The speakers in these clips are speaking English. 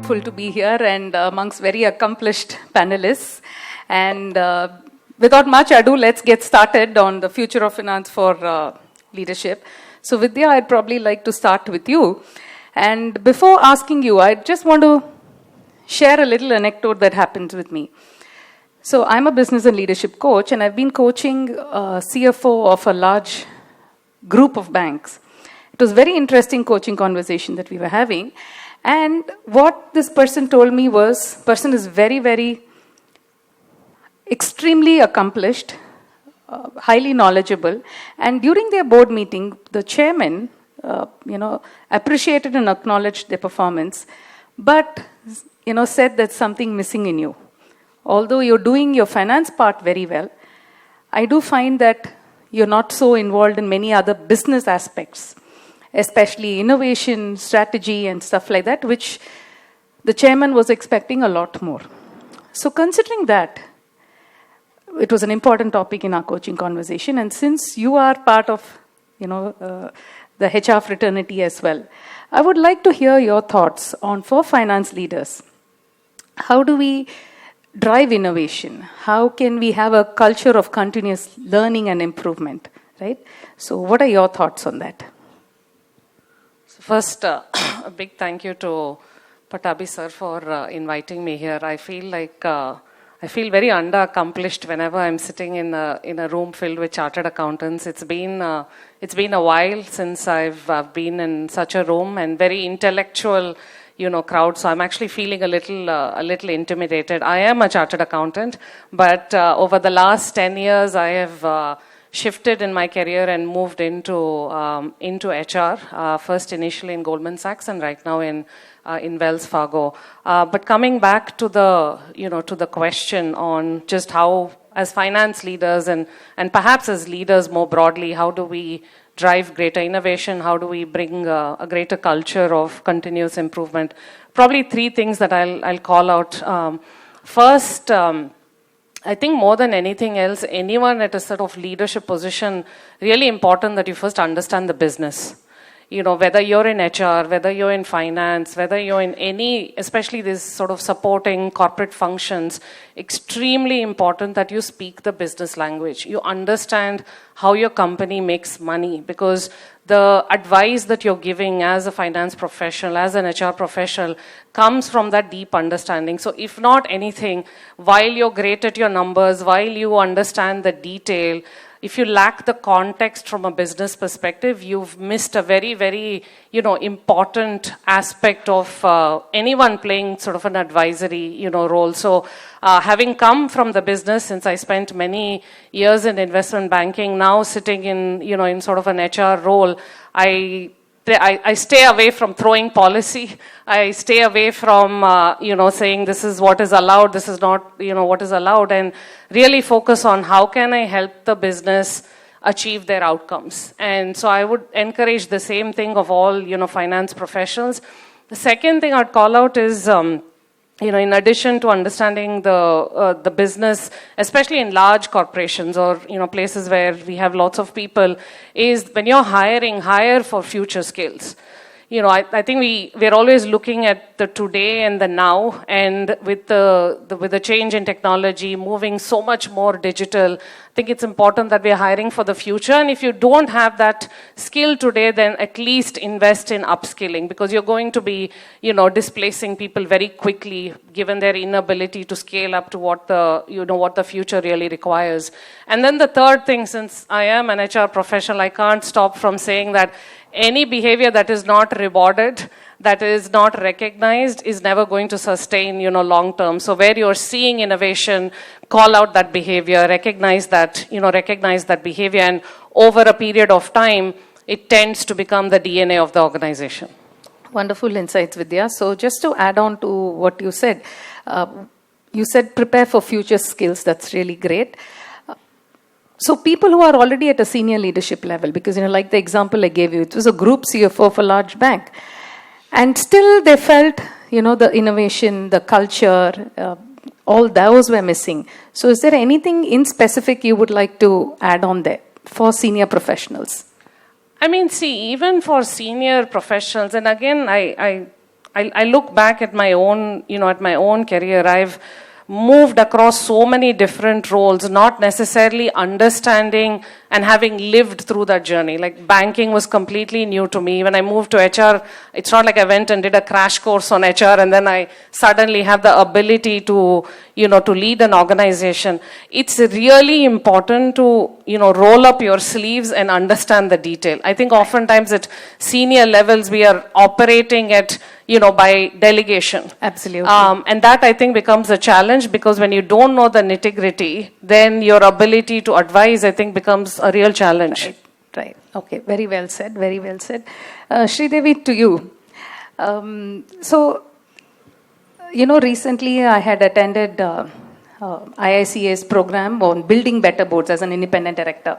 grateful to be here and amongst very accomplished panelists. And without much ado, let's get started on the future of finance for leadership. So Vidya, I'd probably like to start with you. And before asking you, I just want to share a little anecdote that happened with me. So I'm a business and leadership coach, and I've been coaching a CFO of a large group of banks. It was a very interesting coaching conversation that we were having. And what this person told me was, person is very, very extremely accomplished, highly knowledgeable. And during their board meeting, the chairman, appreciated and acknowledged their performance, but, said there's something missing in you. Although you're doing your finance part very well, I do find that you're not so involved in many other business aspects, especially innovation, strategy, and stuff like that, which the chairman was expecting a lot more. So considering that, it was an important topic in our coaching conversation, and since you are part of, the HR fraternity as well, I would like to hear your thoughts on, for finance leaders, how do we drive innovation? How can we have a culture of continuous learning and improvement, right? So what are your thoughts on that? First, a big thank you to Patabi sir for inviting me here. I feel very underaccomplished whenever I'm sitting in a room filled with chartered accountants. It's been a while since I've been in such a room, and very intellectual, crowd. So I'm actually feeling a little intimidated. I am a chartered accountant, but over the last 10 years, I have shifted in my career and moved into HR. First initially in Goldman Sachs, and right now in Wells Fargo. But coming back to the question on just how, as finance leaders and perhaps as leaders more broadly, how do we drive greater innovation? How do we bring a greater culture of continuous improvement? Probably three things that I'll call out. First, I think more than anything else, anyone at a sort of leadership position, really important that you first understand the business. Whether you're in HR, whether you're in finance, whether you're in any, especially this sort of supporting corporate functions, extremely important that you speak the business language. You understand how your company makes money, because the advice that you're giving as a finance professional, as an HR professional, comes from that deep understanding. So if not anything, while you're great at your numbers, while you understand the detail, if you lack the context from a business perspective, you've missed a very, very, important aspect of anyone playing sort of an advisory, role. So having come from the business, since I spent many years in investment banking, now sitting in, in sort of an HR role, I stay away from throwing policy. I stay away from, saying this is what is allowed, this is not, what is allowed, and really focus on how can I help the business achieve their outcomes. And so I would encourage the same thing of all, finance professionals. The second thing I'd call out is, in addition to understanding the business, especially in large corporations or, places where we have lots of people, is when you're hiring, hire for future skills. I think we're always looking at the today and the now, and with the change in technology, moving so much more digital, I think it's important that we're hiring for the future. And if you don't have that skill today, then at least invest in upskilling, because you're going to be, displacing people very quickly, given their inability to scale up to what the future really requires. And then the third thing, since I am an HR professional, I can't stop from saying that any behavior that is not rewarded, that is not recognized, is never going to sustain, long term. So where you're seeing innovation, call out that behavior, recognize that behavior, and over a period of time, it tends to become the DNA of the organization. Wonderful insights, Vidya. So just to add on to what you said prepare for future skills. That's really great. So people who are already at a senior leadership level, because, like the example I gave you, it was a group CFO of a large bank. And still they felt, the innovation, the culture, all those were missing. So is there anything in specific you would like to add on there for senior professionals? I mean, see, even for senior professionals, and again, I I look back at my own, at my own career. I've moved across so many different roles, not necessarily understanding and having lived through that journey. Like banking was completely new to me. When I moved to HR, it's not like I went and did a crash course on HR and then I suddenly have the ability to, to lead an organization. It's really important to, roll up your sleeves and understand the detail. I think oftentimes at senior levels, we are operating at, by delegation. Absolutely. And that I think becomes a challenge, because when you don't know the nitty-gritty, then your ability to advise, I think, becomes a real challenge. Right. Okay. Very well said. Very well said. Sridevi, to you. Recently I had attended IICA's program on building better boards as an independent director.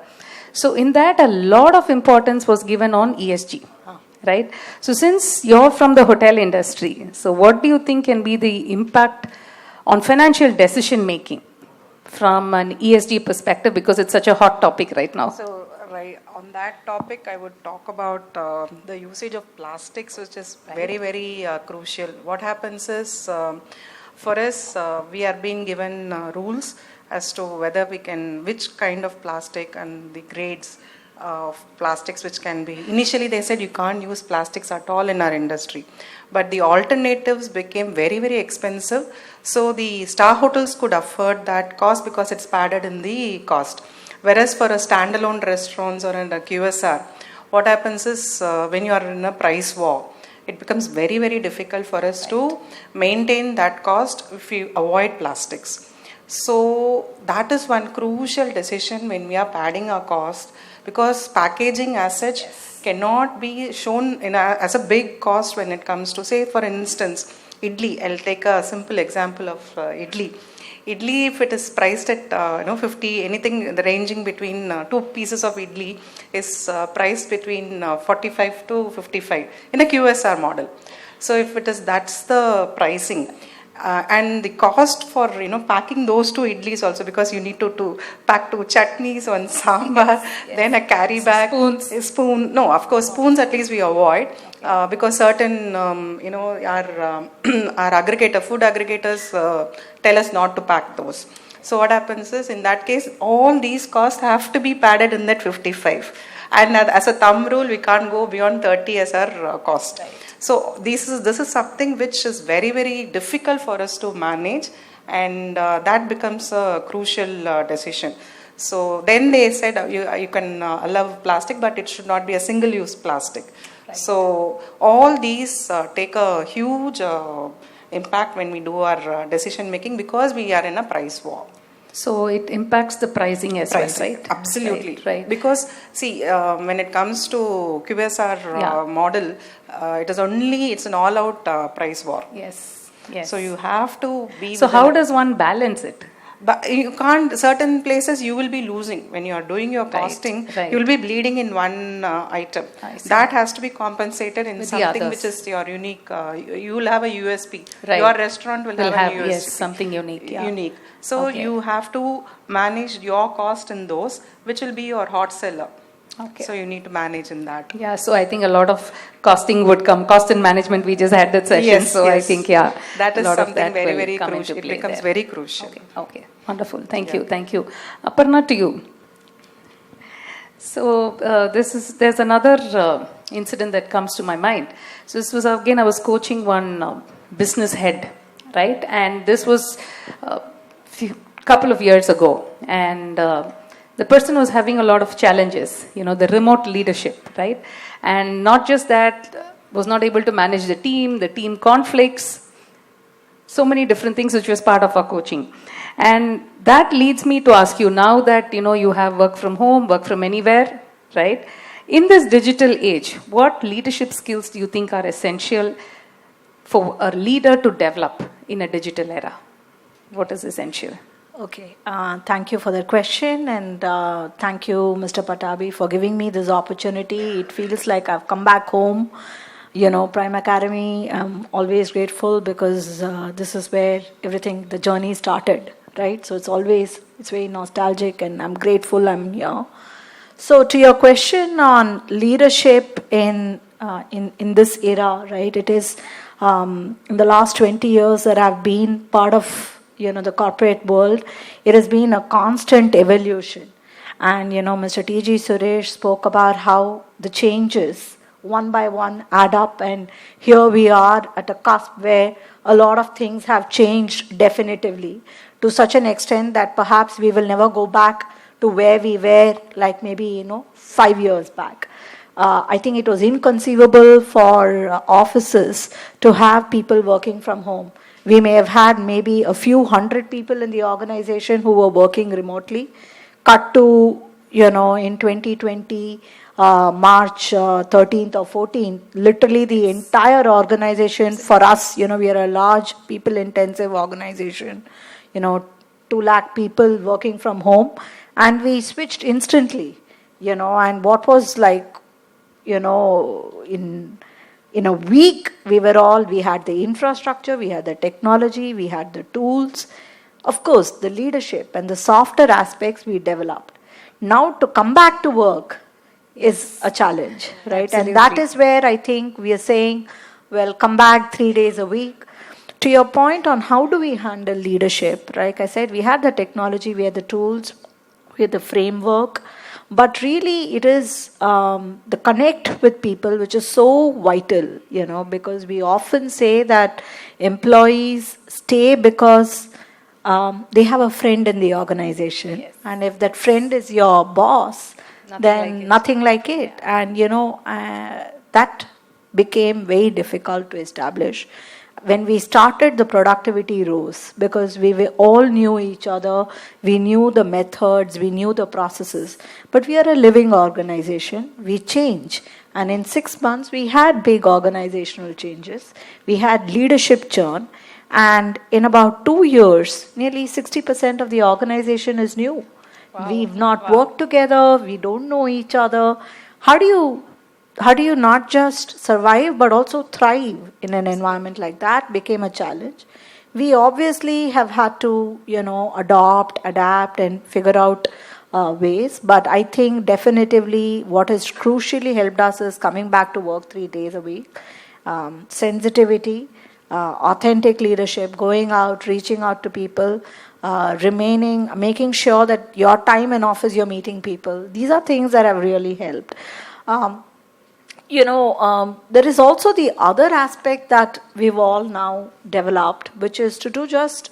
So in that, a lot of importance was given on ESG. Right? So since you're from the hotel industry, so what do you think can be the impact on financial decision making from an ESG perspective, because it's such a hot topic right now? So right on that topic, I would talk about the usage of plastics, which is very, very crucial. What happens is, for us, we are being given rules as to whether we can, which kind of plastic and the grades of plastics which can be. Initially they said you can't use plastics at all in our industry, but the alternatives became very, very expensive, so the star hotels could afford that cost because it's padded in the cost. Whereas for a standalone restaurants or in a QSR, what happens is when you are in a price war, it becomes very, very difficult for us to maintain that cost if you avoid plastics. So that is one crucial decision when we are padding our cost, because packaging as such cannot be shown as a big cost when it comes to, say for instance, idli. I'll take a simple example of idli. Idli, if it is priced at 50, anything ranging between two pieces of idli is priced between 45 to 55 in a QSR model. So if it is, that's the pricing. And the cost for packing those two idlis also, because you need to pack two chutneys, one sambar, yes. Then a carry bag, spoon. No, of course spoons at least we avoid, because certain our food aggregators tell us not to pack those. So what happens is, in that case, all these costs have to be padded in that 55, and as a thumb rule, we can't go beyond 30 as our cost. Right. So this is something which is very, very difficult for us to manage, and that becomes a crucial decision. So then they said you can allow plastic, but it should not be a single-use plastic. Right. So all these take a huge impact when we do our decision making, because we are in a price war. So it impacts the pricing as well, right? Absolutely. Right. Because see, when it comes to QSR model, it's an all-out price war. Yes. Yes. So you have to be. So how does one balance it? But you can't. Certain places you will be losing when you are doing your costing. Right. You will be bleeding in one item. That has to be compensated in with something which is your unique. You will have a USP. Right. Your restaurant will have a USP. Yes, something unique. Yeah. Unique. So you have to manage your cost in those, which will be your hot seller. Okay. So you need to manage in that. Yeah, so I think a lot of costing would come. Cost and management, we just had that session. Yes, so yes. I think, that is something very, very crucial. It becomes very crucial. Okay. Wonderful. Thank you. Aparna, to you. So there's another incident that comes to my mind. So this was, again, I was coaching one business head, right? And this was couple of years ago. And the person was having a lot of challenges, the remote leadership, right? And not just that, was not able to manage the team conflicts, so many different things which was part of our coaching. And that leads me to ask you, now that, you have work from home, work from anywhere, right? In this digital age, what leadership skills do you think are essential for a leader to develop in a digital era? What is essential? Okay, thank you for that question, and thank you, Mr. Patabi, for giving me this opportunity. It feels like I've come back home. Prime Academy, I'm always grateful, because this is where the journey started, right? So it's very nostalgic, and I'm grateful I'm here. So to your question on leadership in this era, right? It is In the last 20 years that I've been part of, the corporate world, it has been a constant evolution. And, Mr. T.G. Suresh spoke about how the changes, one by one, add up. And here we are at a cusp where a lot of things have changed definitively to such an extent that perhaps we will never go back to where we were, like maybe, 5 years back. I think it was inconceivable for offices to have people working from home. We may have had maybe a few hundred people in the organization who were working remotely. Cut to, in 2020, March 13th or 14th, literally the entire organization for us, we are a large people-intensive organization, 2 lakh people working from home, and we switched instantly, and what was like, in a week, we had the infrastructure, we had the technology, we had the tools. Of course, the leadership and the softer aspects we developed. Now to come back to work is a challenge, right? Absolutely. And that is where I think we are saying, well, come back 3 days a week. To your point on how do we handle leadership, like I said, we had the technology, we had the tools, we had the framework, but really it is the connect with people which is so vital, because we often say that employees stay because they have a friend in the organization. Yes. And if that friend is your boss, nothing like it. And, that became very difficult to establish. When we started, the productivity rose because we all knew each other. We knew the methods, we knew the processes. But we are a living organization. We change. And in 6 months, we had big organizational changes. We had leadership churn. And in about 2 years, nearly 60% of the organization is new. Wow. We've not worked together. We don't know each other. How do you not just survive but also thrive in an environment like that became a challenge. We obviously have had to, adopt, adapt and figure out ways. But I think definitively what has crucially helped us is coming back to work 3 days a week. Sensitivity, authentic leadership, going out, reaching out to people, making sure that your time in office you're meeting people. These are things that have really helped. There is also the other aspect that we've all now developed, which is to do just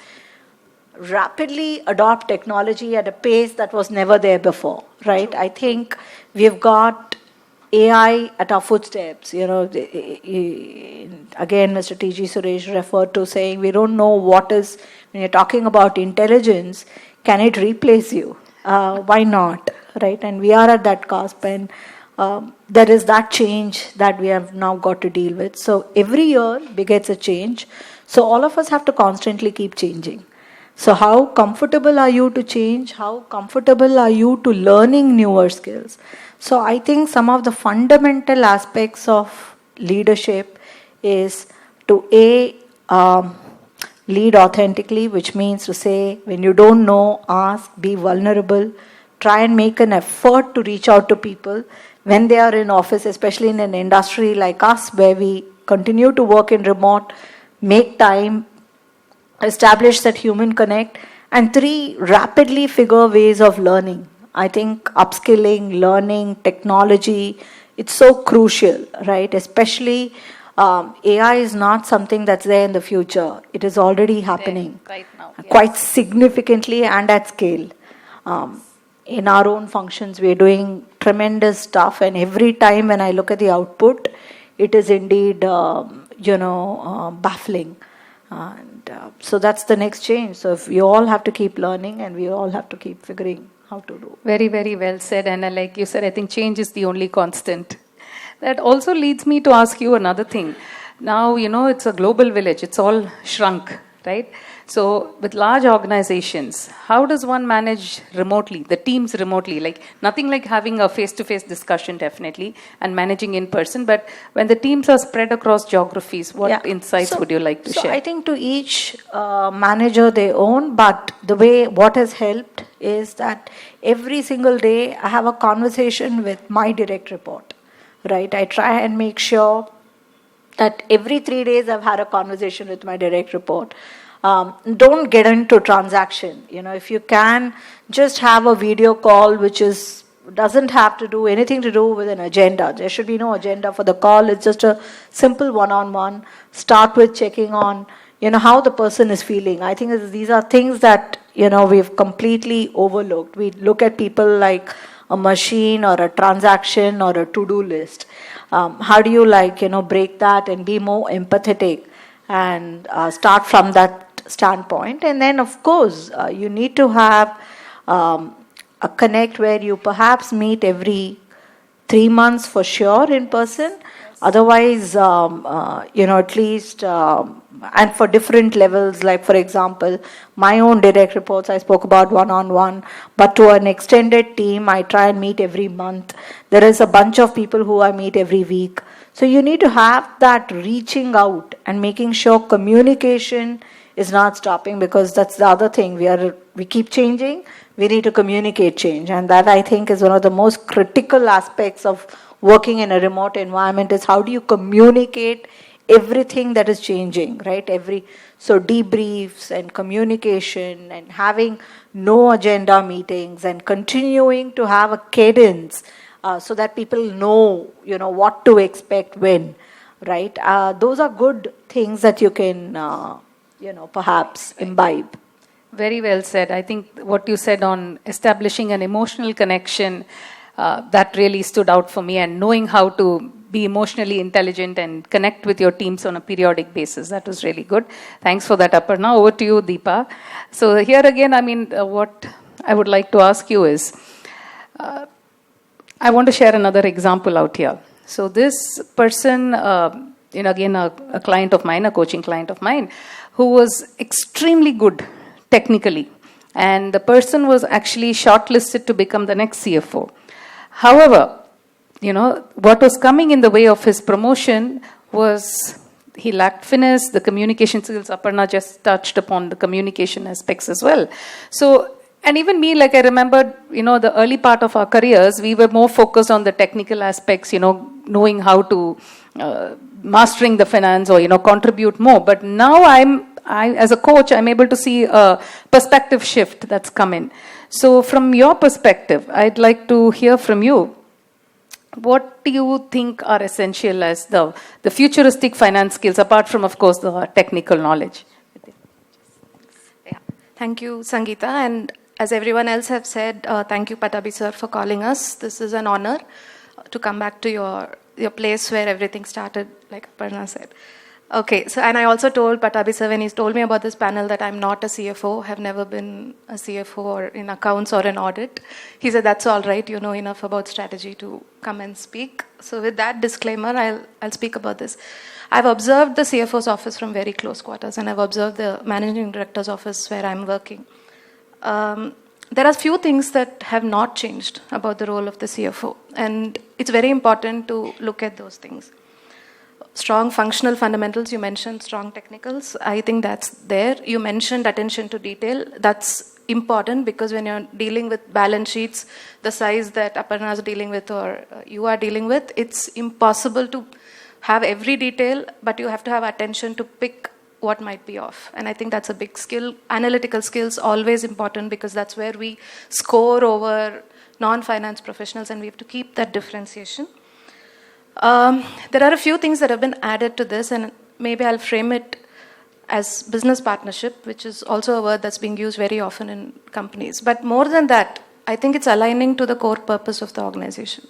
rapidly adopt technology at a pace that was never there before, right? True. I think we've got AI at our footsteps. Again, Mr. T.G. Suresh referred to saying we don't know what is, when you're talking about intelligence, can it replace you? Why not, right? And we are at that cusp, and there is that change that we have now got to deal with. So every year begets a change. So all of us have to constantly keep changing. So how comfortable are you to change? How comfortable are you to learning newer skills? So I think some of the fundamental aspects of leadership is to lead authentically, which means to say when you don't know, ask, be vulnerable, try and make an effort to reach out to people when they are in office, especially in an industry like us where we continue to work in remote, make time, establish that human connect. And 3, rapidly figure ways of learning. I think upskilling, learning, technology, it's so crucial, right? Especially AI is not something that's there in the future. It is already happening right now, yes. Quite significantly and at scale. In our own functions, we're doing tremendous stuff, and every time when I look at the output, it is indeed, baffling. And so that's the next change. So if we all have to keep learning and we all have to keep figuring how to do. Very, very well said. And like you said, I think change is the only constant. That also leads me to ask you another thing. Now, it's a global village. It's all shrunk, right? So with large organizations, how does one manage remotely, the teams remotely? Like nothing like having a face-to-face discussion, definitely, and managing in person. But when the teams are spread across geographies, what insights would you like to share? I think to each manager their own, but what has helped is that every single day I have a conversation with my direct report, right? I try and make sure that every 3 days I've had a conversation with my direct report. Don't get into transaction. If you can, just have a video call which doesn't have to do anything to do with an agenda. There should be no agenda for the call. It's just a simple one-on-one. Start with checking on, how the person is feeling. I think these are things that, we've completely overlooked. We look at people like a machine or a transaction or a to-do list. How do you break that and be more empathetic and start from that standpoint? And then, of course, you need to have a connect where you perhaps meet every 3 months for sure in person. Otherwise, at least, and for different levels, like for example, my own direct reports, I spoke about one-on-one, but to an extended team, I try and meet every month. There is a bunch of people who I meet every week. So you need to have that reaching out and making sure communication is not stopping, because that's the other thing. We keep changing. We need to communicate change, and that I think is one of the most critical aspects of working in a remote environment, is how do you communicate everything that is changing, right? So debriefs and communication and having no agenda meetings and continuing to have a cadence so that people know, what to expect when, right? Those are good things that you can, perhaps imbibe. Very well said. I think what you said on establishing an emotional connection, that really stood out for me, and knowing how to be emotionally intelligent and connect with your teams on a periodic basis. That was really good. Thanks for that, Aparna. Over to you, Deepa. So here again, what I would like to ask you is, I want to share another example out here. So this person, again, a client of mine, a coaching client of mine, who was extremely good technically. And the person was actually shortlisted to become the next CFO. However, what was coming in the way of his promotion was he lacked finesse, the communication skills. Aparna just touched upon the communication aspects as well. So, and even me, I remember, the early part of our careers, we were more focused on the technical aspects, knowing how to, mastering the finance or, contribute more. But now as a coach, I'm able to see a perspective shift that's come in. So from your perspective, I'd like to hear from you. What do you think are essential as the futuristic finance skills, apart from, of course, the technical knowledge? Yeah. Thank you, Sangeeta. And as everyone else have said, thank you, Patabi sir, for calling us. This is an honor to come back to your place where everything started, like Aparna said. Okay, so, and I also told Patabi sir when he told me about this panel that I'm not a CFO, have never been a CFO or in accounts or in audit. He said, that's all right, you know enough about strategy to come and speak. So with that disclaimer, I'll speak about this. I've observed the CFO's office from very close quarters, and I've observed the managing director's office where I'm working. There are few things that have not changed about the role of the CFO, and it's very important to look at those things. Strong functional fundamentals, you mentioned strong technicals. I think that's there. You mentioned attention to detail. That's important because when you're dealing with balance sheets, the size that Aparna is dealing with or you are dealing with, it's impossible to have every detail, but you have to have attention to pick what might be off. And I think that's a big skill. Analytical skills, always important because that's where we score over non-finance professionals, and we have to keep that differentiation. There are a few things that have been added to this, and maybe I'll frame it as business partnership, which is also a word that's being used very often in companies. But more than that, I think it's aligning to the core purpose of the organization.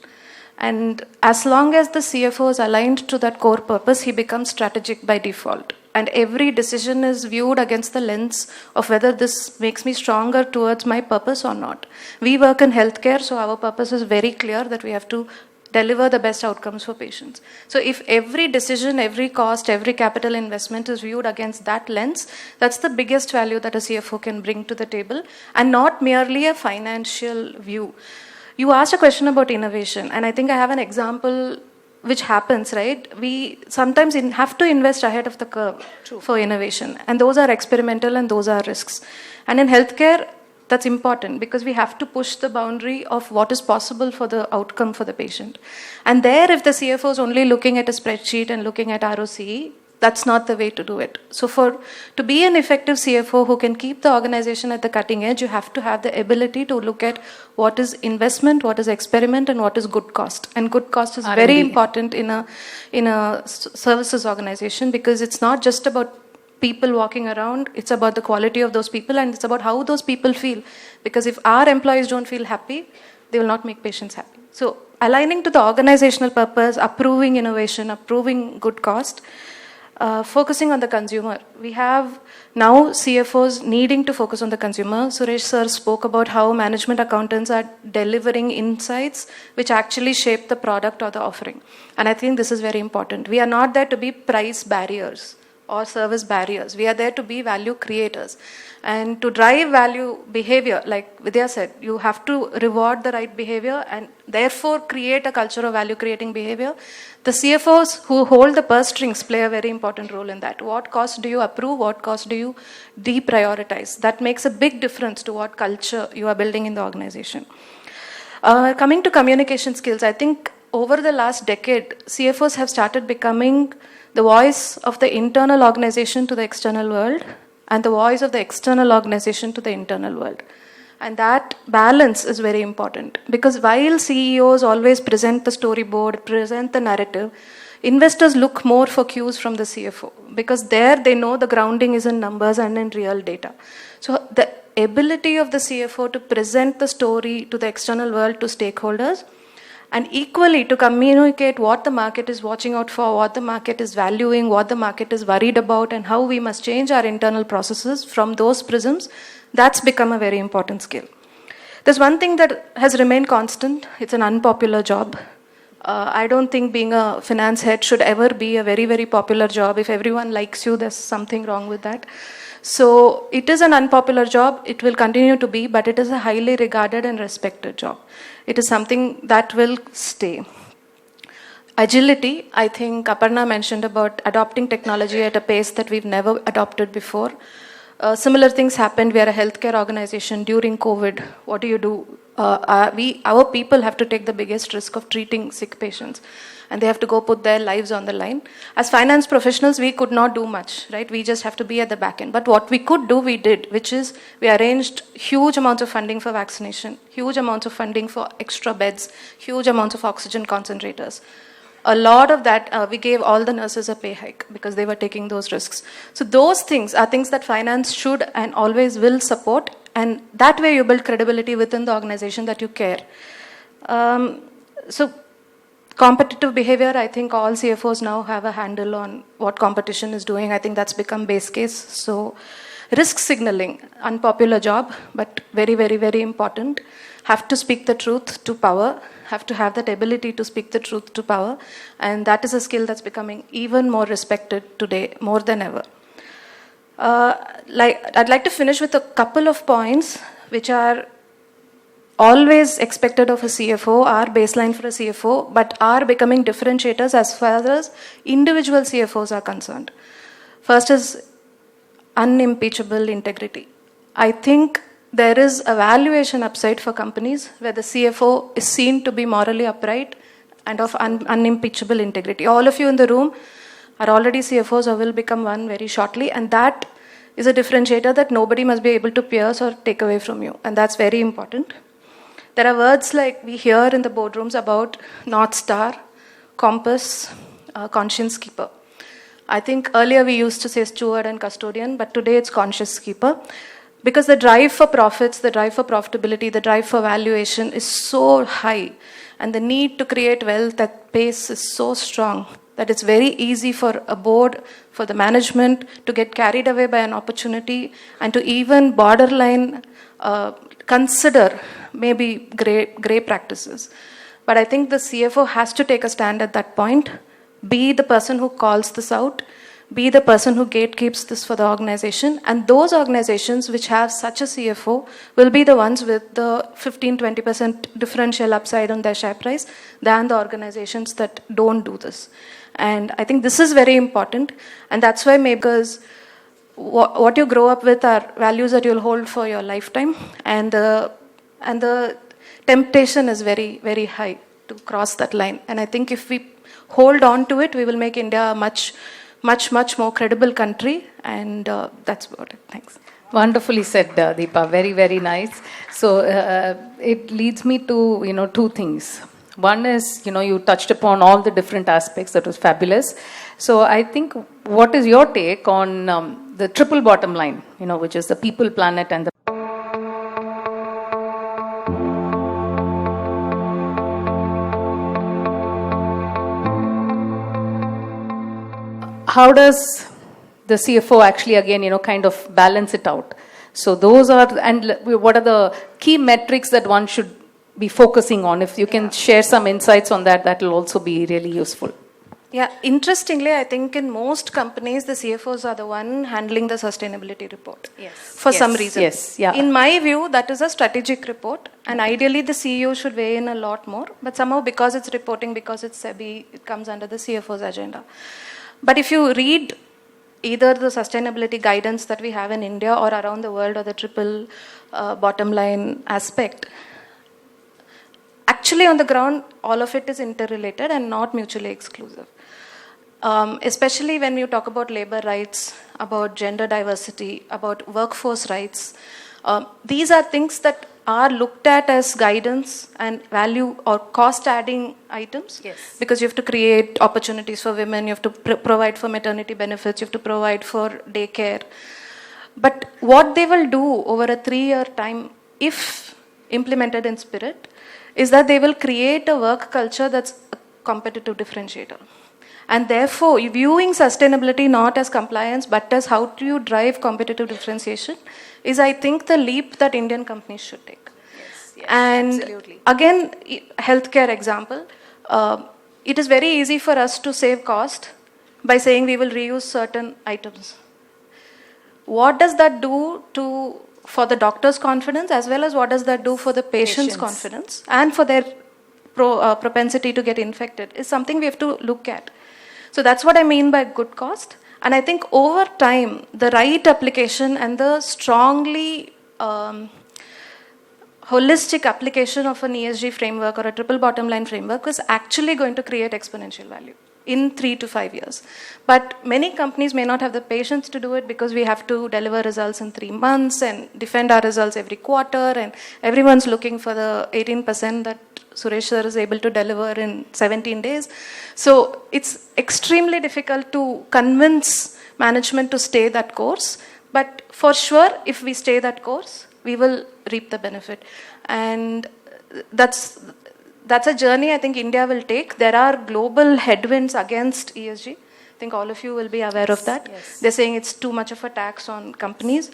And as long as the CFO is aligned to that core purpose, he becomes strategic by default. And every decision is viewed against the lens of whether this makes me stronger towards my purpose or not. We work in healthcare, so our purpose is very clear that we have to deliver the best outcomes for patients. So if every decision, every cost, every capital investment is viewed against that lens, that's the biggest value that a CFO can bring to the table, and not merely a financial view. You asked a question about innovation, and I think I have an example which happens, right? We sometimes have to invest ahead of the curve for innovation, and those are experimental and those are risks. And in healthcare, That's important because we have to push the boundary of what is possible for the outcome for the patient. And there, if the CFO is only looking at a spreadsheet and looking at ROCE, that's not the way to do it. So to be an effective CFO who can keep the organization at the cutting edge, you have to have the ability to look at what is investment, what is experiment, and what is good cost. And good cost is very important in a services organization, because it's not just about people walking around, it's about the quality of those people, and it's about how those people feel. Because if our employees don't feel happy, they will not make patients happy. So aligning to the organizational purpose, approving innovation, approving good cost, focusing on the consumer. We have now CFOs needing to focus on the consumer. Suresh sir spoke about how management accountants are delivering insights which actually shape the product or the offering. And I think this is very important. We are not there to be price barriers or service barriers. We are there to be value creators. And to drive value behavior, like Vidya said, you have to reward the right behavior and therefore create a culture of value creating behavior. The CFOs who hold the purse strings play a very important role in that. What cost do you approve? What cost do you deprioritize? That makes a big difference to what culture you are building in the organization. Coming to communication skills, I think over the last decade, CFOs have started becoming the voice of the internal organization to the external world, and the voice of the external organization to the internal world. And that balance is very important, because while CEOs always present the storyboard, present the narrative, investors look more for cues from the CFO, because there they know the grounding is in numbers and in real data. So the ability of the CFO to present the story to the external world, to stakeholders, and equally to communicate what the market is watching out for, what the market is valuing, what the market is worried about, and how we must change our internal processes from those prisms, that's become a very important skill. There's one thing that has remained constant. It's an unpopular job. I don't think being a finance head should ever be a very, very popular job. If everyone likes you, there's something wrong with that. So it is an unpopular job. It will continue to be, but it is a highly regarded and respected job. It is something that will stay. Agility, I think Aparna mentioned about adopting technology at a pace that we've never adopted before. Similar things happened. We are a healthcare organization during COVID. What do you do? Our people have to take the biggest risk of treating sick patients, and they have to go put their lives on the line. As finance professionals, we could not do much, right? We just have to be at the back end. But what we could do, we did, which is we arranged huge amounts of funding for vaccination, huge amounts of funding for extra beds, huge amounts of oxygen concentrators. A lot of that, we gave all the nurses a pay hike because they were taking those risks. So those things are things that finance should and always will support, and that way you build credibility within the organization that you care. So competitive behavior, I think all CFOs now have a handle on what competition is doing. I think that's become base case. So risk signaling, unpopular job, but very, very, very important. Have to speak the truth to power, have to have that ability to speak the truth to power, and that is a skill that's becoming even more respected today, more than ever. I'd like to finish with a couple of points which are always expected of a CFO, are baseline for a CFO, but are becoming differentiators as far as individual CFOs are concerned. First is unimpeachable integrity. I think there is a valuation upside for companies where the CFO is seen to be morally upright and of unimpeachable integrity. All of you in the room are already CFOs or will become one very shortly, and that is a differentiator that nobody must be able to pierce or take away from you, and that's very important. There are words like we hear in the boardrooms about North Star, compass, conscience keeper. I think earlier we used to say steward and custodian, but today it's conscience keeper. Because the drive for profits, the drive for profitability, the drive for valuation is so high, and the need to create wealth at pace is so strong that it's very easy for a board, for the management to get carried away by an opportunity and to even borderline consider maybe gray practices. But I think the CFO has to take a stand at that point, be the person who calls this out, be the person who gatekeeps this for the organization, and those organizations which have such a CFO will be the ones with the 15-20% differential upside on their share price than the organizations that don't do this. And I think this is very important, and that's why maybe because what you grow up with are values that you'll hold for your lifetime, and the temptation is very, very high to cross that line. And I think if we hold on to it, we will make India a much more credible country, and that's about it. Thanks. Wonderfully said, Deepa. Very, very nice. So it leads me to, two things. One is, you touched upon all the different aspects. That was fabulous. So I think, what is your take on the triple bottom line, which is the people, planet, and the... How does the CFO actually, again, kind of balance it out? So those are, and what are the key metrics that one should be focusing on? If you can share some insights on that, that will also be really useful. Yeah, interestingly, I think in most companies, the CFOs are the one handling the sustainability report. Yes. For some reason. Yes, yeah. In my view, that is a strategic report, and ideally the CEO should weigh in a lot more, but somehow because it's reporting, because it's SEBI, it comes under the CFO's agenda. But if you read either the sustainability guidance that we have in India or around the world, or the triple bottom line aspect, actually on the ground, all of it is interrelated and not mutually exclusive. Especially when you talk about labor rights, about gender diversity, about workforce rights. These are things that are looked at as guidance and value or cost adding items. Yes. Because you have to create opportunities for women, you have to provide for maternity benefits, you have to provide for daycare. But what they will do over a 3-year time, if implemented in spirit, is that they will create a work culture that's a competitive differentiator. And therefore, viewing sustainability not as compliance, but as how do you drive competitive differentiation, is, I think, the leap that Indian companies should take. Yes, and absolutely. Again, healthcare example, it is very easy for us to save cost by saying we will reuse certain items. What does that do for the doctor's confidence, as well as what does that do for the patient's confidence and for their propensity to get infected, is something we have to look at. So that's what I mean by good cost. And I think over time, the right application and the strongly holistic application of an ESG framework or a triple bottom line framework is actually going to create exponential value in 3 to 5 years. But many companies may not have the patience to do it, because we have to deliver results in 3 months and defend our results every quarter, and everyone's looking for the 18% that Suresh sir is able to deliver in 17 days. So it's extremely difficult to convince management to stay that course. But for sure, if we stay that course, we will reap the benefit. And that's a journey I think India will take. There are global headwinds against ESG. I think all of you will be aware of that. Yes. They're saying it's too much of a tax on companies.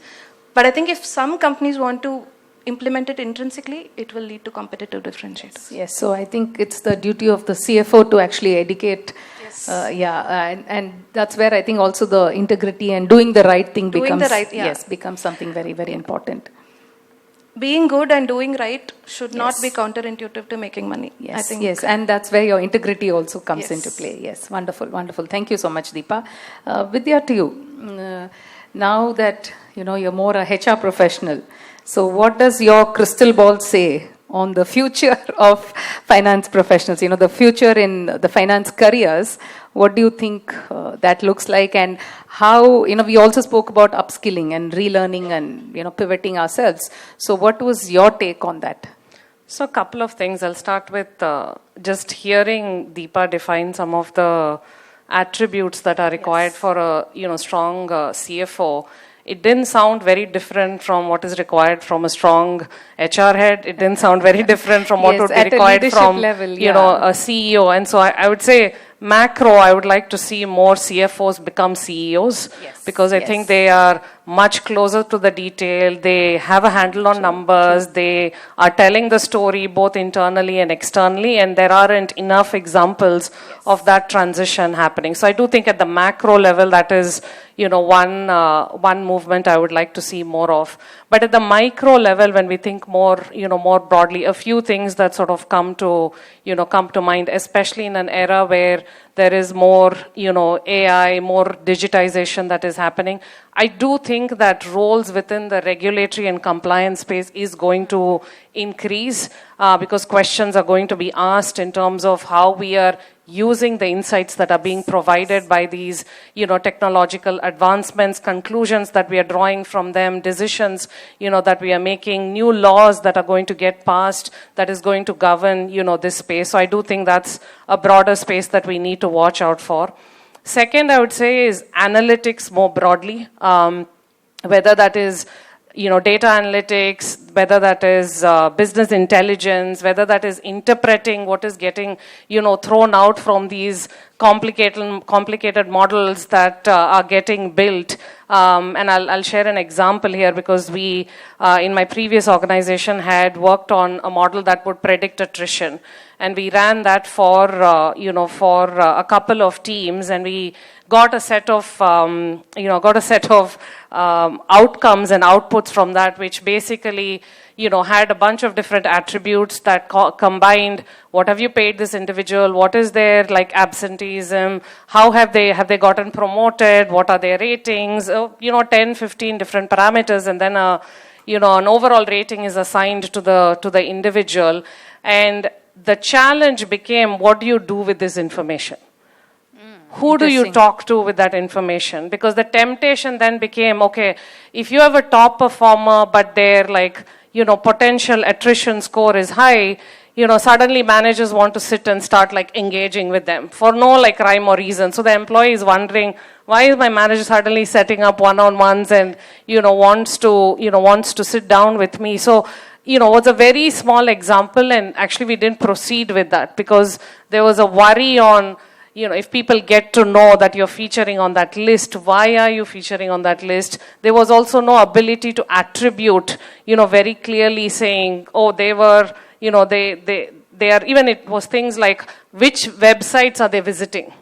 But I think if some companies want to implement it intrinsically, it will lead to competitive differentiators. Yes, so I think it's the duty of the CFO to actually educate. Yes. And that's where I think also the integrity and doing the right thing becomes something very, very important. Being good and doing right should not be counterintuitive to making money. Yes, I think. yes, and that's where your integrity also comes Yes. into play. Yes, wonderful, wonderful. Thank you so much, Deepa. Vidya, to you. Now that you're more a HR professional, so what does your crystal ball say on the future of finance professionals? The future in the finance careers. What do you think that looks like, and how? We also spoke about upskilling and relearning and pivoting ourselves. So, what was your take on that? So a couple of things. I'll start with just hearing Deepa define some of the attributes that are required for a strong CFO. It didn't sound very different from what is required from a strong HR head. It didn't sound very different from what would be required from level, a CEO. And so I would say macro, I would like to see more CFOs become CEOs, because I think they are much closer to the detail. They have a handle on numbers. They are telling the story both internally and externally, and there aren't enough examples of that transition happening. So I do think at the macro level, that is, one movement I would like to see more of. But at the micro level, when we think more, more broadly, a few things that sort of come to mind, especially in an era where there is more, AI, more digitization that is happening. I do think that roles within the regulatory and compliance space is going to increase because questions are going to be asked in terms of how we are using the insights that are being provided by these, technological advancements, conclusions that we are drawing from them, decisions, that we are making, new laws that are going to get passed that is going to govern, this space. So I do think that's a broader space that we need to watch out for. Second, I would say is analytics more broadly, whether that is data analytics, whether that is business intelligence, whether that is interpreting what is getting, thrown out from these complicated models that are getting built. And I'll share an example here because we, in my previous organization, had worked on a model that would predict attrition. And we ran that for a couple of teams, and we got a set of outcomes and outputs from that, which basically had a bunch of different attributes that combined what have you paid this individual, what is their absenteeism, how have they gotten promoted, what are their ratings, 10, 15 different parameters, and then an overall rating is assigned to the individual. And the challenge became, what do you do with this information? Who do you talk to with that information? Because the temptation then became, okay, if you have a top performer, but their potential attrition score is high, suddenly managers want to sit and start engaging with them for no rhyme or reason. So the employee is wondering, why is my manager suddenly setting up one-on-ones and, wants to sit down with me? So, it's a very small example, and actually we didn't proceed with that because there was a worry on, if people get to know that you're featuring on that list, why are you featuring on that list? There was also no ability to attribute, very clearly saying, oh, they were, they are, even it was things like, which websites are they visiting?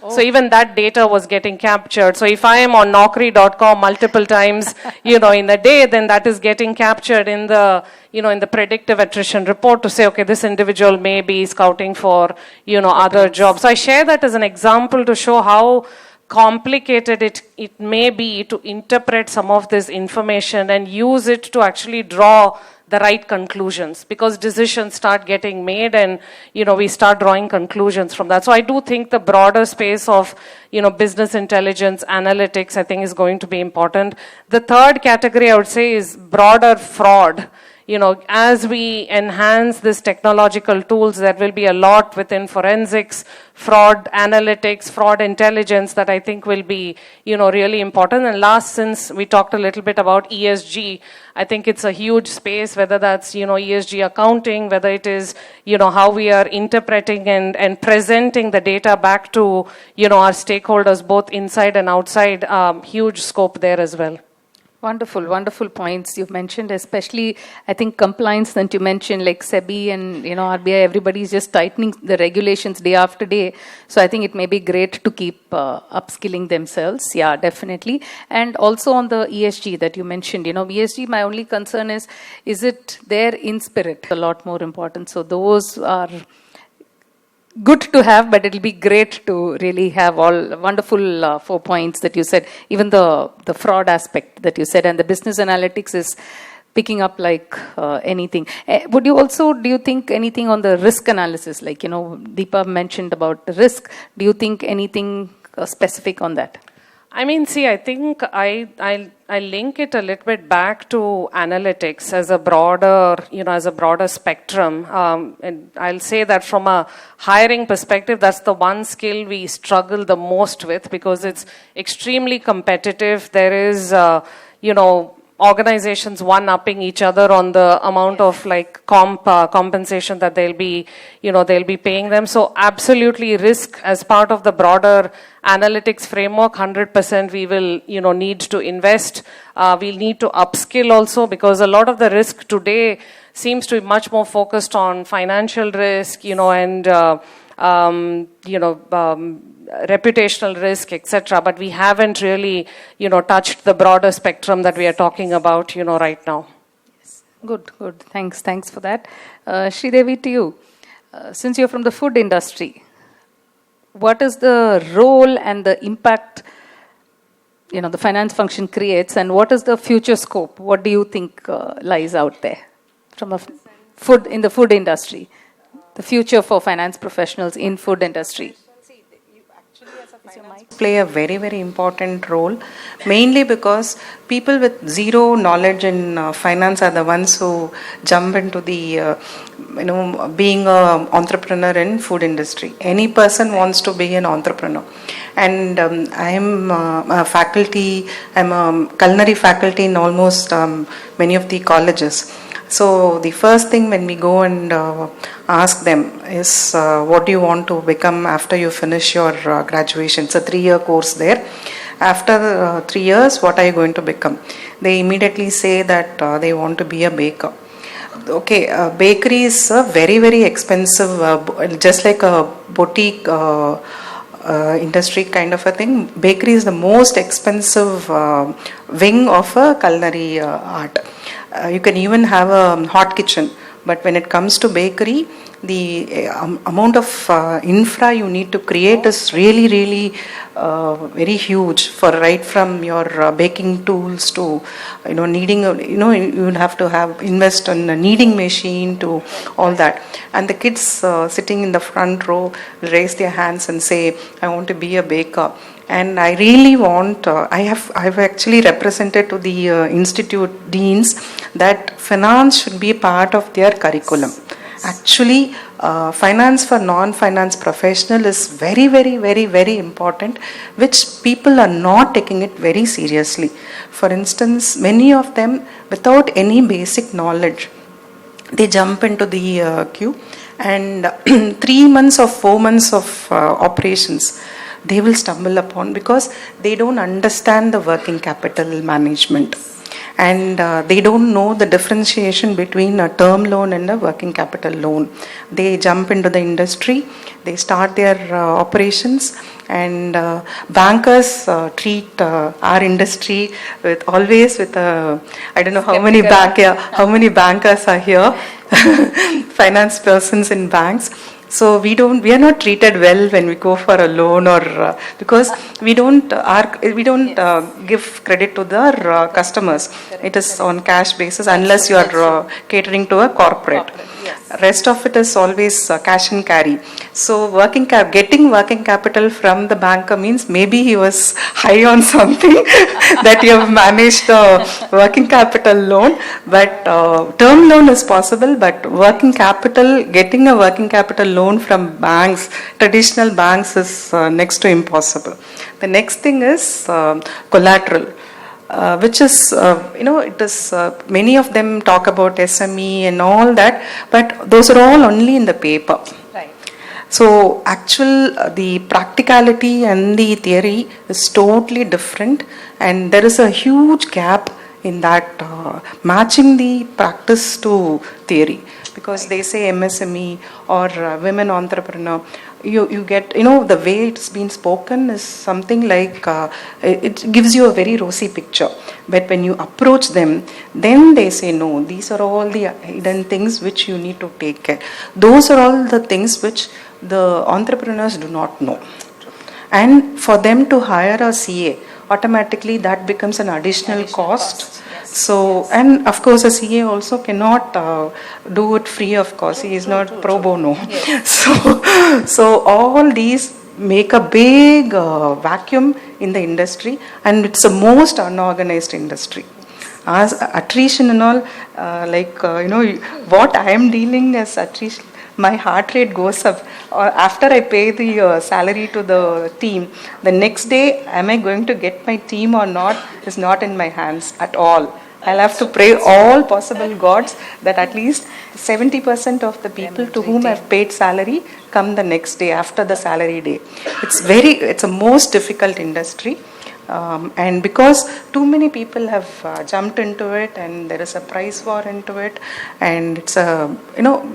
Oh. So even that data was getting captured. So if I am on Naukri.com multiple times, in a day, then that is getting captured in the, in the predictive attrition report to say, okay, this individual may be scouting for, other jobs. So I share that as an example to show how complicated it may be to interpret some of this information and use it to actually draw the right conclusions, because decisions start getting made and, we start drawing conclusions from that. So I do think the broader space of, business intelligence, analytics, I think is going to be important. The third category I would say is broader fraud. As we enhance this technological tools, there will be a lot within forensics, fraud analytics, fraud intelligence that I think will be, really important. And last, since we talked a little bit about ESG, I think it's a huge space, whether that's, ESG accounting, whether it is, how we are interpreting and presenting the data back to, our stakeholders, both inside and outside, huge scope there as well. Wonderful, wonderful points you've mentioned, especially I think compliance that you mentioned, like SEBI and RBI, everybody's just tightening the regulations day after day. So I think it may be great to keep upskilling themselves. Yeah, definitely. And also on the ESG that you mentioned, ESG, my only concern is it there in spirit? A lot more important. So those are good to have, but it'll be great to really have all wonderful 4 points that you said, even the fraud aspect that you said, and the business analytics is picking up like anything. Would you also, do you think anything on the risk analysis, like, Deepa mentioned about the risk, do you think anything specific on that? I mean, see, I think I link it a little bit back to analytics as a broader spectrum. And I'll say that from a hiring perspective, that's the one skill we struggle the most with because it's extremely competitive. There is, organizations one-upping each other on the amount of like compensation that they'll be paying them. So absolutely risk as part of the broader analytics framework, 100% we will, need to invest. We'll need to upskill also, because a lot of the risk today seems to be much more focused on financial risk, and, reputational risk, etc. But we haven't really, touched the broader spectrum that we are talking about, right now. Yes. Good. Thanks for that. Sridevi, to you. Since you're from the food industry, what is the role and the impact, the finance function creates, and what is the future scope? What do you think lies out there from the in the food industry? The future for finance professionals in food industry. Play a very, very important role, mainly because people with zero knowledge in finance are the ones who jump into the, being an entrepreneur in food industry. Any person wants to be an entrepreneur. And I am a faculty, I'm a culinary faculty in almost many of the colleges. So the first thing when we go and ask them is, what do you want to become after you finish your graduation? It's a 3-year course there. After 3 years, what are you going to become? They immediately say that they want to be a baker. Okay, bakery is a very, very expensive, just like a boutique industry kind of a thing. Bakery is the most expensive wing of a culinary art. You can even have a hot kitchen, but when it comes to bakery, the amount of infra you need to create is really, really very huge. For right from your baking tools to kneading, you have to invest in a kneading machine to all that. And the kids sitting in the front row will raise their hands and say, "I want to be a baker." And I really want, I've actually represented to the institute deans that finance should be part of their curriculum. Actually, finance for non-finance professional is very, very, very, very important, which people are not taking it very seriously. For instance, many of them, without any basic knowledge, they jump into the queue, and 3 months or 4 months of operations they will stumble upon, because they don't understand the working capital management, and they don't know the differentiation between a term loan and a working capital loan. They jump into the industry, they start their operations, and bankers treat our industry always with I don't know how many bankers are here, finance persons in banks. So we are not treated well when we go for a loan, or because we don't give credit to the customers. It is on cash basis unless you are catering to a corporate. Rest of it is always cash and carry. So getting working capital from the banker means maybe he was high on something that you have managed the working capital loan. But term loan is possible, but getting a working capital loan from banks, traditional banks, is next to impossible. The next thing is collateral. Which is, it is, many of them talk about SME and all that, but those are all only in the paper. Right. So the practicality and the theory is totally different, and there is a huge gap in that matching the practice to theory. Because they say MSME or women entrepreneur, you get, the way it's been spoken is something like, it gives you a very rosy picture. But when you approach them, then they say, no, these are all the hidden things which you need to take care. Those are all the things which the entrepreneurs do not know. And for them to hire a CA, automatically that becomes an additional cost. So, and of course a CA also cannot do it free of cost. He is not pro bono. Yes. So all these make a big vacuum in the industry, and it's the most unorganized industry. As attrition and all, what I am dealing as attrition, my heart rate goes up. After I pay the salary to the team, the next day, am I going to get my team or not, is not in my hands at all. I'll have to pray all possible gods that at least 70% of the people to whom I've paid salary come the next day after the salary day. It's a most difficult industry. And because too many people have jumped into it, and there is a price war into it, and it's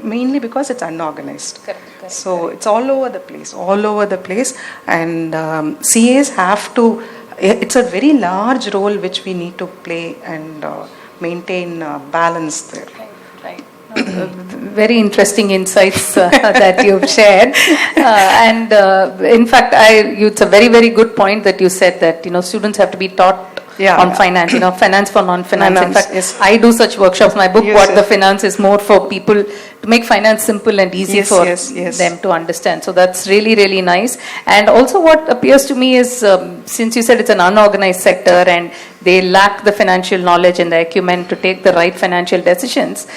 mainly because it's unorganized. Correct. So it's all over the place, and CAs have to. It's a very large role which we need to play and maintain balance there. Right. Very interesting insights that you've shared, and in fact, it's a very, very good point that you said that students have to be taught on finance, finance for non-finance. In fact, yes. I do such workshops. My book, What the Finance, is more for people to make finance simple and easy for them to understand. So that's really, really nice. And also what appears to me is, since you said it's an unorganized sector and they lack the financial knowledge and the acumen to take the right financial decisions,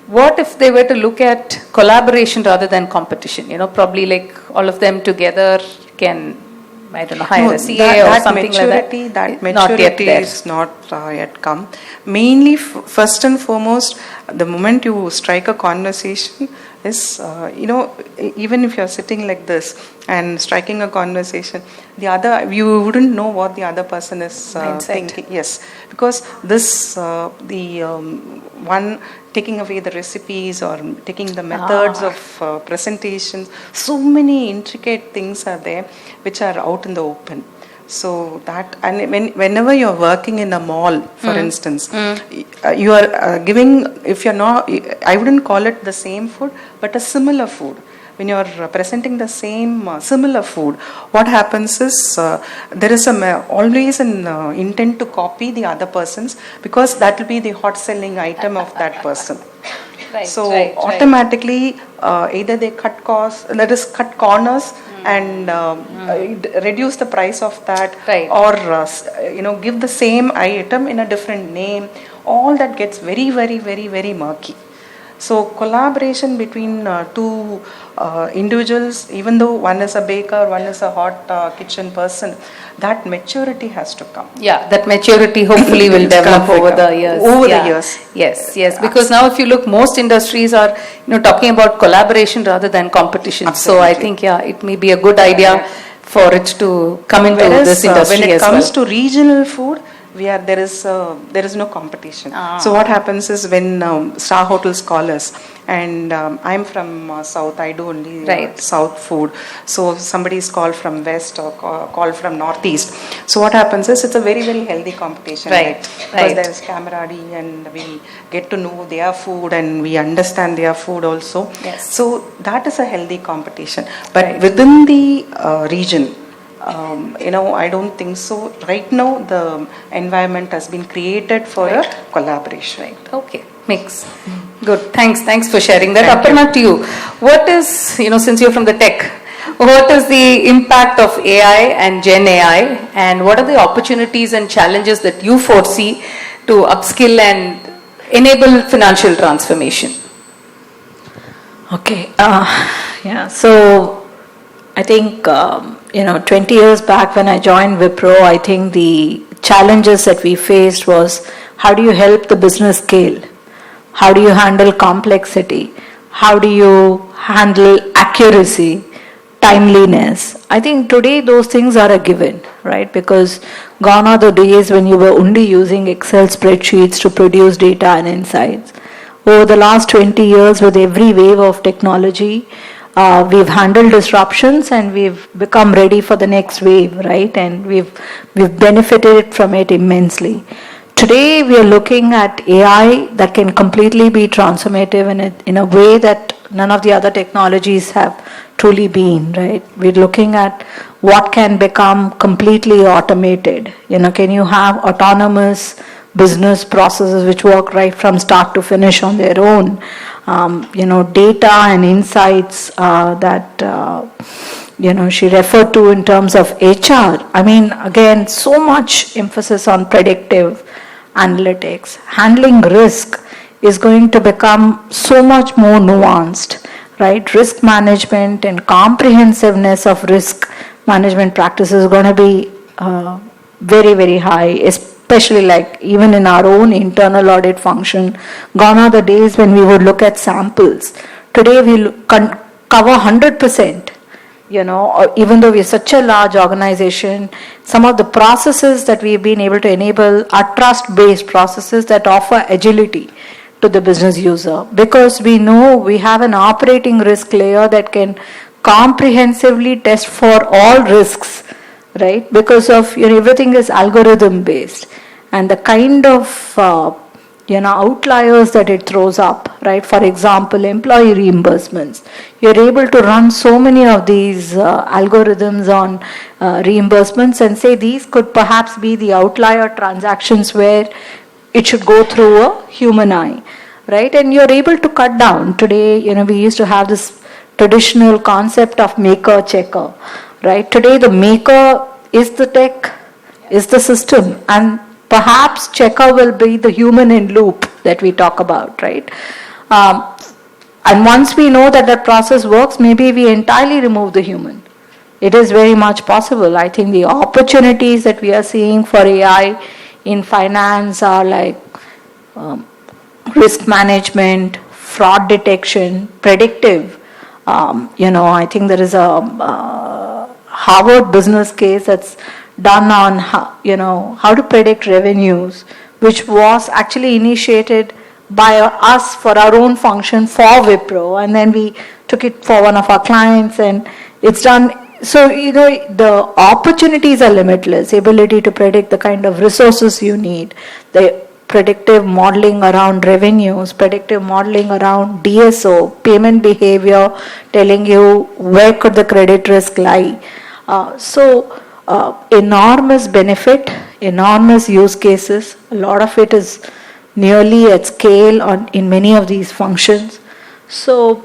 what if they were to look at collaboration rather than competition? Probably like all of them together can, I don't know, hire a CA or something like that. That maturity is not yet come. Mainly, first and foremost, the moment you strike a conversation is, even if you're sitting like this and striking a conversation, you wouldn't know what the other person is thinking. Yes, because this, one taking away the recipes or taking the methods of presentation, so many intricate things are there which are out in the open. So that, and whenever you're working in a mall, for instance, you are giving, if you're not, I wouldn't call it the same food, but a similar food. When you're presenting the same similar food, what happens is there is always an intent to copy the other person's, because that will be the hot selling item of that person. Automatically, either they cut costs, let us cut corners and reduce the price of that, or give the same item in a different name. All that gets very, very, very, very murky. So collaboration between two individuals, even though one is a baker, one is a hot kitchen person, that maturity has to come. Yeah, that maturity hopefully will develop over the years. Yes. Because now if you look, most industries are talking about collaboration rather than competition. Absolutely. So I think it may be a good idea for it to come into this industry. When it comes to regional food, there is no competition. So what happens is, when star hotels call us, and I'm from South, I do only South food. So somebody is called from West or called from Northeast. So what happens is, it's a very, very healthy competition, because there is camaraderie and we get to know their food and we understand their food also. Yes. So that is a healthy competition. But within the region, I don't think so. Right now, the environment has been created for a collaboration. Okay, mix. Good. Thanks for sharing that. Aparna, to you, what is, since you're from the tech, what is the impact of AI and Gen AI, and what are the opportunities and challenges that you foresee to upskill and enable financial transformation? Okay. So I think 20 years back when I joined Wipro, I think the challenges that we faced was, how do you help the business scale? How do you handle complexity? How do you handle accuracy, timeliness? I think today those things are a given, right? Because gone are the days when you were only using Excel spreadsheets to produce data and insights. Over the last 20 years, with every wave of technology, we've handled disruptions and we've become ready for the next wave, right? And we've benefited from it immensely. Today, we are looking at AI that can completely be transformative in a way that none of the other technologies have truly been, right? We're looking at what can become completely automated. Can you have autonomous business processes which work right from start to finish on their own? Data and insights that she referred to in terms of HR. I mean, again, so much emphasis on predictive analytics. Handling risk is going to become so much more nuanced, right? Risk management and comprehensiveness of risk management practices is going to be very, very high, especially like even in our own internal audit function, gone are the days when we would look at samples. Today we cover 100%. Or even though we are such a large organization, some of the processes that we've been able to enable are trust-based processes that offer agility to the business user, because we know we have an operating risk layer that can comprehensively test for all risks, right? Because of everything is algorithm based, and the kind of outliers that it throws up, right? For example, employee reimbursements. You're able to run so many of these algorithms on reimbursements and say these could perhaps be the outlier transactions where it should go through a human eye, right? And you're able to cut down. Today, we used to have this traditional concept of maker checker, right? Today, the maker is the tech, is the system, and perhaps checker will be the human in loop that we talk about, right? And once we know that that process works, maybe we entirely remove the human. It is very much possible. I think the opportunities that we are seeing for AI in finance are like risk management, fraud detection, predictive. I think there is a Harvard business case that's done on how to predict revenues, which was actually initiated by us for our own function for Wipro, and then we took it for one of our clients, and it's done. So the opportunities are limitless. Ability to predict the kind of resources you need, the predictive modeling around revenues, predictive modeling around DSO, payment behavior, telling you where could the credit risk lie. Enormous benefit, enormous use cases. A lot of it is nearly at scale in many of these functions. So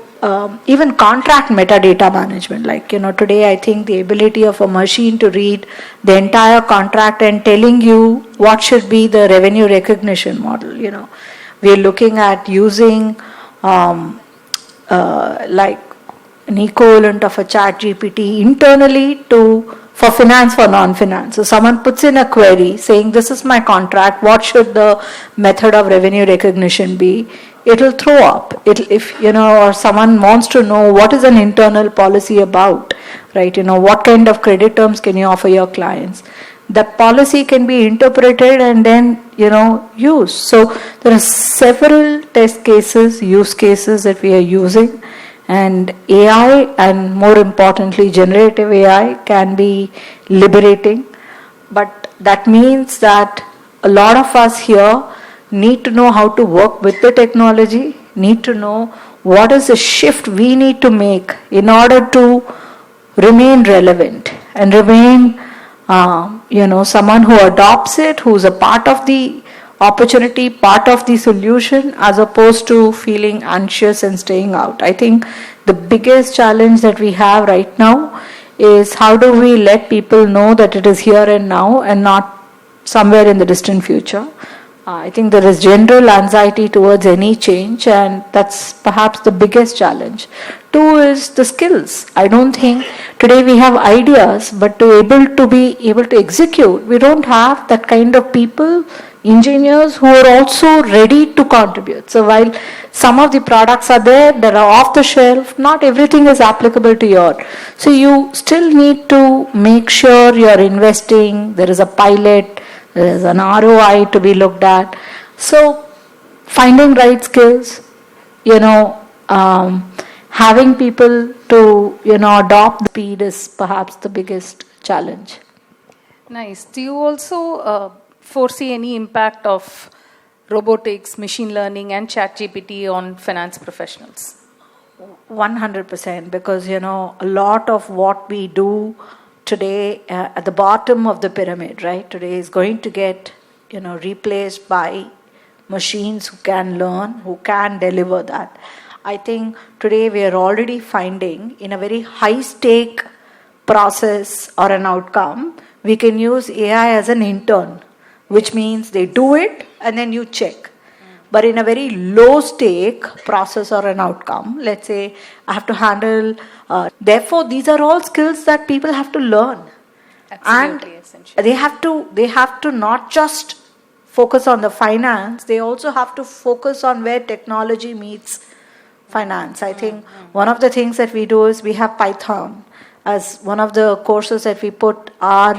even contract metadata management, like today I think the ability of a machine to read the entire contract and telling you what should be the revenue recognition model. We are looking at using like an equivalent of a chat GPT internally for finance, for non-finance. So someone puts in a query saying, this is my contract, what should the method of revenue recognition be? It will throw up. Or someone wants to know what is an internal policy about, right? What kind of credit terms can you offer your clients? That policy can be interpreted and then, used. So there are several test cases, use cases that we are using. And AI, and more importantly, generative AI can be liberating. But that means that a lot of us here need to know how to work with the technology, need to know what is the shift we need to make in order to remain relevant and remain, someone who adopts it, who's a part of the opportunity, part of the solution, as opposed to feeling anxious and staying out. I think the biggest challenge that we have right now is how do we let people know that it is here and now and not somewhere in the distant future. I think there is general anxiety towards any change, and that's perhaps the biggest challenge. Two is the skills. I don't think today we have ideas, but to be able to execute, we don't have that kind of people, engineers who are also ready to contribute. So while some of the products are there that are off the shelf, not everything is applicable to your. So you still need to make sure you're investing, there is a pilot, there is an ROI to be looked at. So finding right skills, having people to, adopt the speed is perhaps the biggest challenge. Nice. Do you also foresee any impact of robotics, machine learning, and ChatGPT on finance professionals? 100%, because, a lot of what we do today at the bottom of the pyramid, right, today is going to get, replaced by machines who can learn, who can deliver that. I think today we are already finding in a very high stake process or an outcome, we can use AI as an intern, which means they do it and then you check. But in a very low stake process or an outcome, let's say I have to handle, therefore these are all skills that people have to learn. Absolutely, and essential. they have to not just focus on the finance, they also have to focus on where technology meets finance. I think one of the things that we do is we have Python as one of the courses that we put our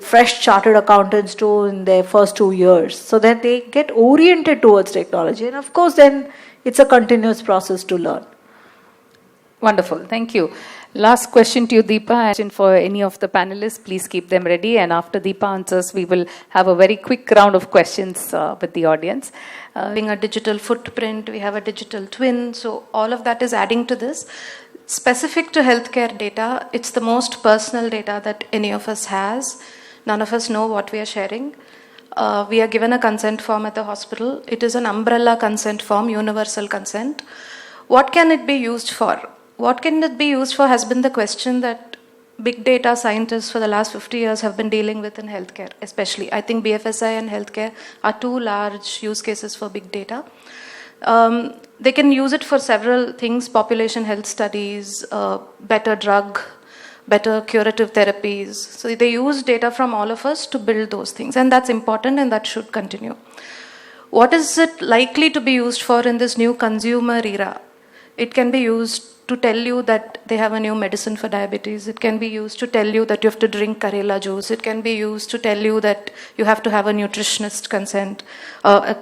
fresh chartered accountants to in their first 2 years, so that they get oriented towards technology. And of course, then it's a continuous process to learn. Wonderful. Thank you. Last question to you, Deepa. And for any of the panelists, please keep them ready. And after Deepa answers, we will have a very quick round of questions with the audience. Having a digital footprint, we have a digital twin. So all of that is adding to this. Specific to healthcare data, it's the most personal data that any of us has. None of us know what we are sharing. We are given a consent form at the hospital. It is an umbrella consent form, universal consent. What can it be used for? What can it be used for has been the question that big data scientists for the last 50 years have been dealing with in healthcare, especially. I think BFSI and healthcare are two large use cases for big data. They can use it for several things: population health studies, better drug, better curative therapies. So they use data from all of us to build those things, and that's important and that should continue. What is it likely to be used for in this new consumer era? It can be used to tell you that they have a new medicine for diabetes. It can be used to tell you that you have to drink Karela juice. It can be used to tell you that you have to have a nutritionist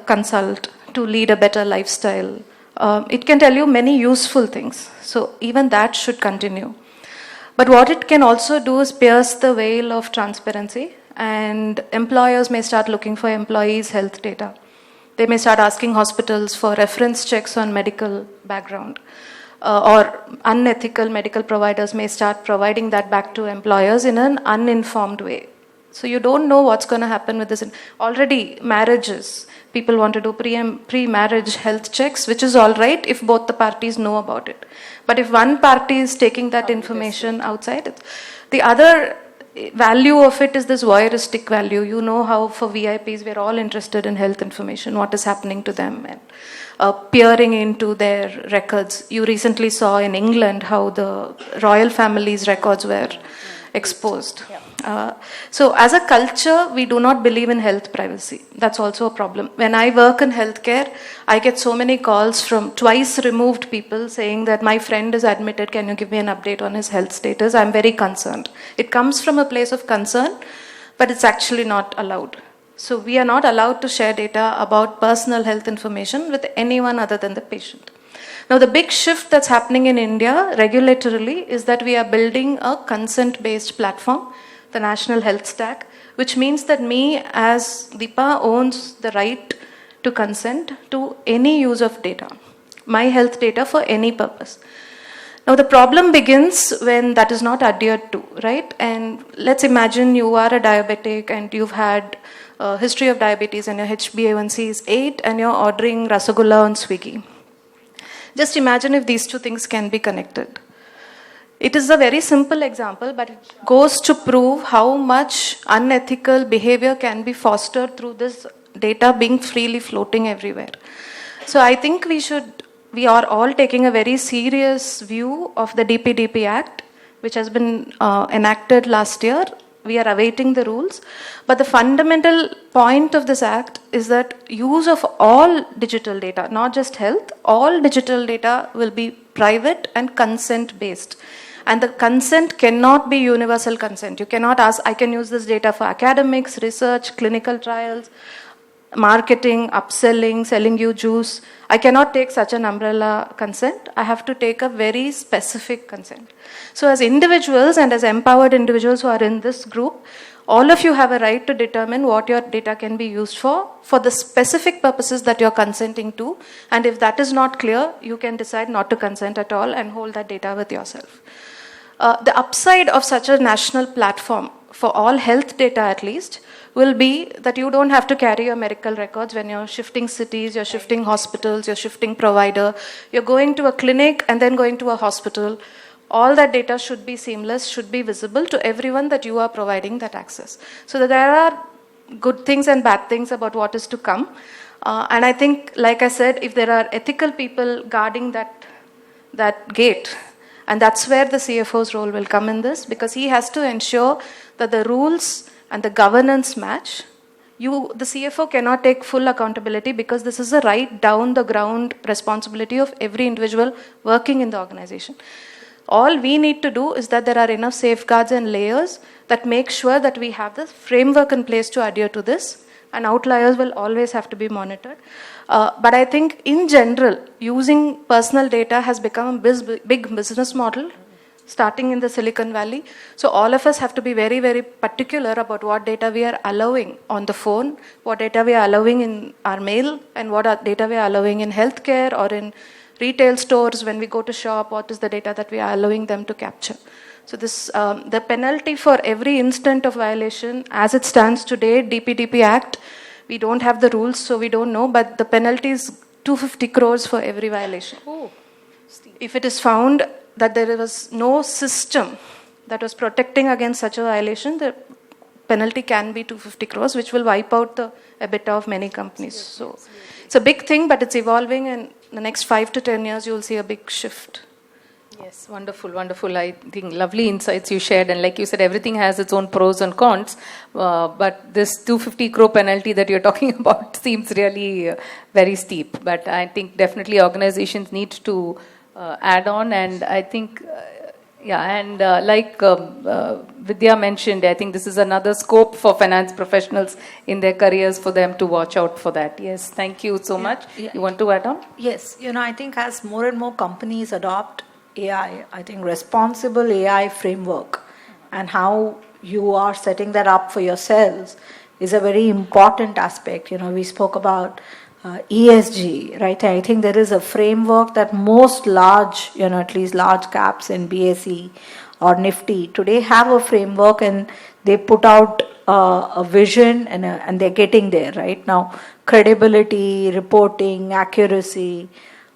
consult to lead a better lifestyle. It can tell you many useful things. So even that should continue. But what it can also do is pierce the veil of transparency, and employers may start looking for employees' health data. They may start asking hospitals for reference checks on medical background. Or unethical medical providers may start providing that back to employers in an uninformed way. So you don't know what's going to happen with this. Already marriages, people want to do pre-marriage health checks, which is all right if both the parties know about it. But if one party is taking that information outside, the other value of it is this voyeuristic value. You know how for VIPs we're all interested in health information, what is happening to them, and peering into their records. You recently saw in England how the royal family's records were exposed. So as a culture, we do not believe in health privacy. That's also a problem. When I work in healthcare, I get so many calls from twice removed people saying that my friend is admitted, can you give me an update on his health status? I'm very concerned. It comes from a place of concern, but it's actually not allowed. So we are not allowed to share data about personal health information with anyone other than the patient. Now, the big shift that's happening in India regulatorily is that we are building a consent-based platform, the National Health Stack, which means that me as Deepa owns the right to consent to any use of data, my health data for any purpose. Now, the problem begins when that is not adhered to, right? And let's imagine you are a diabetic and you've had a history of diabetes and your HbA1c is 8 and you're ordering Rasgulla on Swiggy. Just imagine if these two things can be connected. It is a very simple example, but it goes to prove how much unethical behavior can be fostered through this data being freely floating everywhere. So I think we are all taking a very serious view of the DPDP Act, which has been enacted last year. We are awaiting the rules. But the fundamental point of this act is that use of all digital data, not just health, all digital data will be private and consent based. And the consent cannot be universal consent. You cannot ask, I can use this data for academics, research, clinical trials, marketing, upselling, selling you juice. I cannot take such an umbrella consent. I have to take a very specific consent. So as individuals and as empowered individuals who are in this group, all of you have a right to determine what your data can be used for the specific purposes that you're consenting to. And if that is not clear, you can decide not to consent at all and hold that data with yourself. The upside of such a national platform, for all health data at least, will be that you don't have to carry your medical records when you're shifting cities, you're shifting hospitals, you're shifting provider, you're going to a clinic and then going to a hospital. All that data should be seamless, should be visible to everyone that you are providing that access. So that there are good things and bad things about what is to come. And I think, like I said, if there are ethical people guarding that gate, and that's where the CFO's role will come in this, because he has to ensure that the rules and the governance match, the CFO cannot take full accountability because this is a right down the ground responsibility of every individual working in the organization. All we need to do is that there are enough safeguards and layers that make sure that we have the framework in place to adhere to this, and outliers will always have to be monitored. But I think in general, using personal data has become a big business model, starting in the Silicon Valley. So all of us have to be very, very particular about what data we are allowing on the phone, what data we are allowing in our mail, and what data we are allowing in healthcare or in retail stores when we go to shop, what is the data that we are allowing them to capture. So this, the penalty for every instant of violation, as it stands today, DPDP Act, we don't have the rules, so we don't know, but the penalty is 250 crores for every violation. Oh. If it is found that there was no system that was protecting against such a violation, the penalty can be 250 crores, which will wipe out the EBITDA of many companies. So it's a big thing, but it's evolving, and in the next 5 to 10 years, you will see a big shift. Yes, wonderful, wonderful. I think lovely insights you shared. And like you said, everything has its own pros and cons. But this 250 crore penalty that you're talking about seems really very steep. But I think definitely organizations need to add on. And I think, like Vidya mentioned, I think this is another scope for finance professionals in their careers for them to watch out for that. Yes, thank you so much. You want to add on? Yes, I think as more and more companies adopt AI, I think responsible AI framework and how you are setting that up for yourselves is a very important aspect. We spoke about ESG, right? I think there is a framework that most large, at least large caps in BSE or Nifty today have a framework, and they put out a vision and they're getting there right now. Credibility, reporting, accuracy,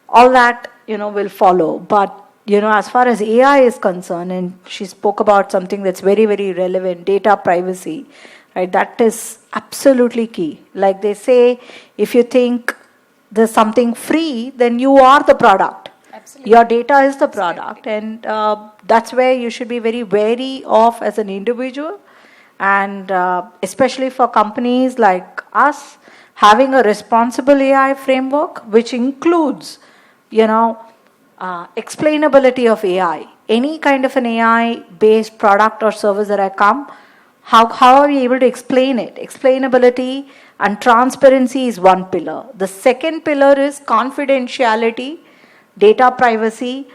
all that, will follow. But as far as AI is concerned, and she spoke about something that's very, very relevant, data privacy, right? That is absolutely key. Like they say, if you think there's something free, then you are the product. Absolutely. Your data is the product. And that's where you should be very wary of as an individual. And especially for companies like us, having a responsible AI framework, which includes, explainability of AI. Any kind of an AI-based product or service that I come, how are we able to explain it? Explainability and transparency is one pillar. The second pillar is confidentiality, data privacy,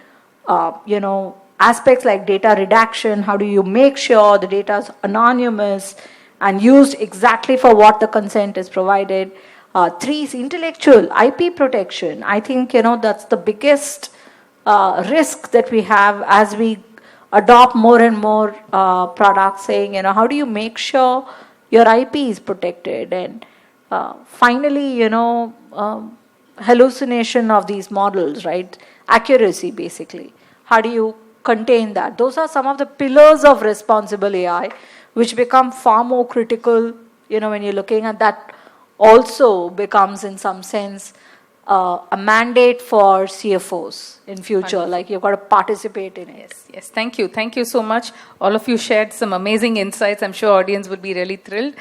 aspects like data redaction. How do you make sure the data is anonymous and used exactly for what the consent is provided? 3 is intellectual IP protection. I think, that's the biggest risk that we have as we adopt more and more products, saying, how do you make sure your IP is protected? And finally, hallucination of these models, right? Accuracy, basically. How do you contain that? Those are some of the pillars of responsible AI, which become far more critical, when you're looking at that. Also becomes, in some sense, a mandate for CFOs in future. Wonderful. Like you've got to participate in it. Yes. Thank you so much. All of you shared some amazing insights. I'm sure audience will be really thrilled.